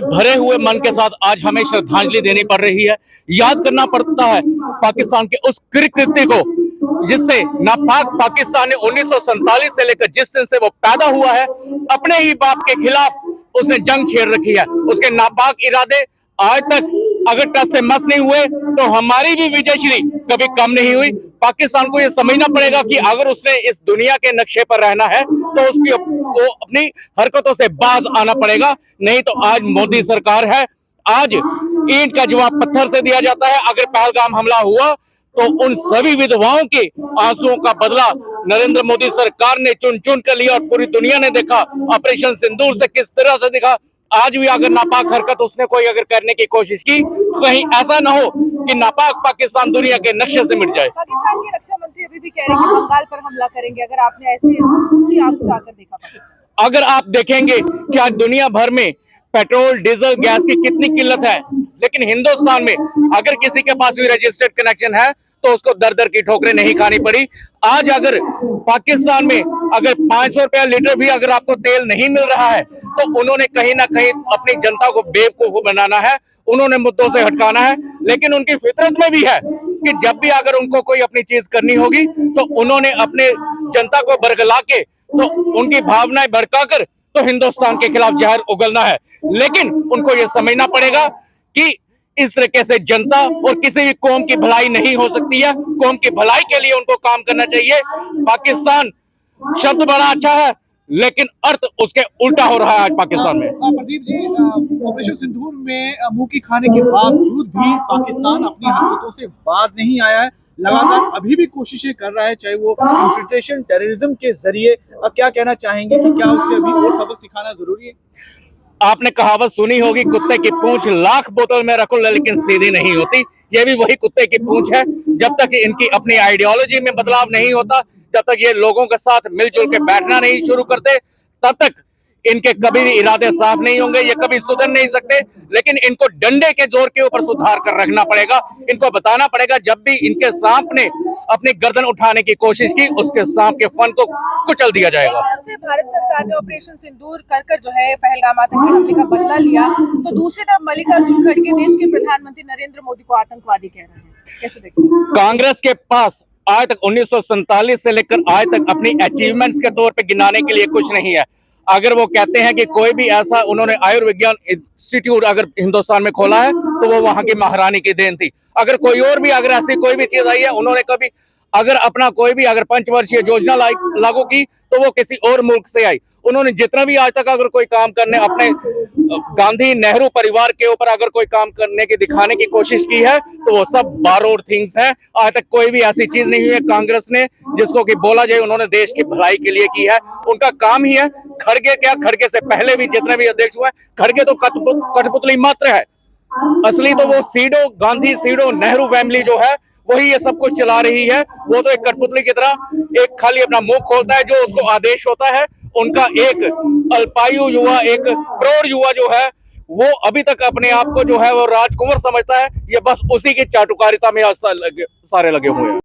भरे हुए मन के साथ आज हमें श्रद्धांजलि देनी पड़ रही है। याद करना पड़ता है पाकिस्तान के उस कृत्य को जिससे नापाक पाकिस्तान ने 1947 से लेकर जिस दिन से वो पैदा हुआ है अपने ही बाप के खिलाफ उसने जंग छेड़ रखी है। उसके नापाक इरादे आज तक अगर टस से मस नहीं हुए तो हमारी भी विजयश्री कभी कम नहीं हुई। पाकिस्तान को यह समझना पड़ेगा कि अगर उसने इस दुनिया के नक्शे पर रहना है तो उसकी को अपनी हरकतों से बाज आना पड़ेगा, नहीं तो आज मोदी सरकार है। आज ईंट का जवाब पत्थर से दिया जाता है। अगर पहलगाम हमला हुआ तो उन सभी विधवाओं के आंसुओं का बदला नरेंद्र मोदी सरकार ने चुन चुन कर लिया और पूरी दुनिया ने देखा ऑपरेशन सिंदूर से किस तरह से दिखा। आज भी अगर नापाक हरकत उसने कोई अगर करने की कोशिश की, कहीं ऐसा ना हो कि नापाक पाकिस्तान दुनिया के नक्शे से मिट जाए। पाकिस्तान के रक्षा मंत्री अभी भी कह रहे हैं कि बंगाल पर हमला करेंगे। अगर आपने ऐसे ऊंची आंख उठाकर देखा, अगर आप देखेंगे कि आज दुनिया भर में पेट्रोल डीजल गैस की कितनी किल्लत है, लेकिन हिंदुस्तान में अगर किसी के पास भी रजिस्टर्ड कनेक्शन है तो उसको दर दर की ठोकरें नहीं खानी पड़ी। आज अगर पाकिस्तान में अगर 500 रुपया लीटर भी अगर आपको तेल नहीं मिल रहा है तो उन्होंने कहीं ना कहीं अपनी जनता को बेवकूफ बनाना है, उन्होंने मुद्दों से हटकाना है। लेकिन उनकी फितरत में भी है कि जब भी अगर उनको कोई अपनी चीज करनी होगी तो उन्होंने अपने जनता को बरगला के तो उनकी भावनाएं भड़काकर तो हिंदुस्तान के खिलाफ जहर उगलना है। लेकिन उनको यह समझना पड़ेगा कि इस तरीके से जनता और किसी भी कौम की भलाई नहीं हो सकती है। कौम की भलाई के लिए उनको काम करना चाहिए। पाकिस्तान शब्द बड़ा अच्छा है लेकिन अर्थ उसके उल्टा हो रहा है आज पाकिस्तान में। प्रदीप जी, ऑपरेशन सिंदूर में मुंह की खाने के बावजूद भी पाकिस्तान अपनी हरकतों से बाज नहीं आया है। लगातार अभी भी कोशिशें कर रहा है, चाहे वो इन्फिल्ट्रेशन टेररिज्म के जरिए। क्या कहना चाहेंगे कि क्या उसे अभी और सबक सिखाना जरूरी है? आपने कहावत सुनी होगी, कुत्ते की पूंछ लाख बोतल में रखो लेकिन सीधी नहीं होती। ये भी वही कुत्ते की पूंछ है। जब तक इनकी अपनी आइडियोलॉजी में बदलाव नहीं होता, जब तक ये लोगों के साथ मिलजुल के बैठना नहीं शुरू करते, तब तक इनके कभी भी इरादे साफ नहीं होंगे, ये कभी सुधर नहीं सकते। लेकिन इनको डंडे के जोर के ऊपर सुधार कर रखना पड़ेगा। इनको बताना पड़ेगा जब भी इनके सांप ने अपनी गर्दन उठाने की कोशिश की, उसके सांप के फन को कुचल दिया जाएगा। भारत सरकार ने ऑपरेशन सिंदूर कर जो है पहलगाम आतंकी हमले का बदला लिया, तो दूसरी तरफ मल्लिकार्जुन खड़गे देश के प्रधानमंत्री नरेंद्र मोदी को आतंकवादी कह रहे हैं। कैसे देखते हैं? कांग्रेस के पास आज तक 1947 से लेकर आज तक अपनी अचीवमेंट्स के तौर पे गिनाने के लिए कुछ नहीं है। अगर वो कहते हैं कि कोई भी ऐसा उन्होंने आयुर्विज्ञान इंस्टीट्यूट अगर हिंदुस्तान में खोला है तो वो वहां की महारानी की देन थी। अगर कोई और भी अगर ऐसी कोई भी चीज आई है, उन्होंने कभी अगर अपना कोई भी अगर पंचवर्षीय योजना लागू की तो वो किसी और मुल्क से आई। उन्होंने जितना भी आज तक अगर कोई काम करने अपने गांधी नेहरू परिवार के ऊपर अगर कोई काम करने की दिखाने की कोशिश की है तो वो सब बारोड थिंग्स हैं। आज तक कोई भी ऐसी चीज नहीं हुई है कांग्रेस ने जिसको कि बोला जाए उन्होंने देश की भलाई के लिए की है। उनका काम ही है। खड़गे क्या, खड़गे से पहले भी जितने भी अध्यक्ष हुए, खड़गे तो कठपुतली मात्र है। असली तो वो pseudo Gandhi pseudo Nehru family जो है वही ये सब कुछ चला रही है। वो तो एक कठपुतली की तरह एक खाली अपना मुंह खोलता है जो उसको आदेश होता है। उनका एक अल्पायु युवा, एक प्रौढ़ युवा जो है वो अभी तक अपने आप को जो है वो राजकुंवर समझता है। ये बस उसी की चाटुकारिता में सारे लगे हुए हैं।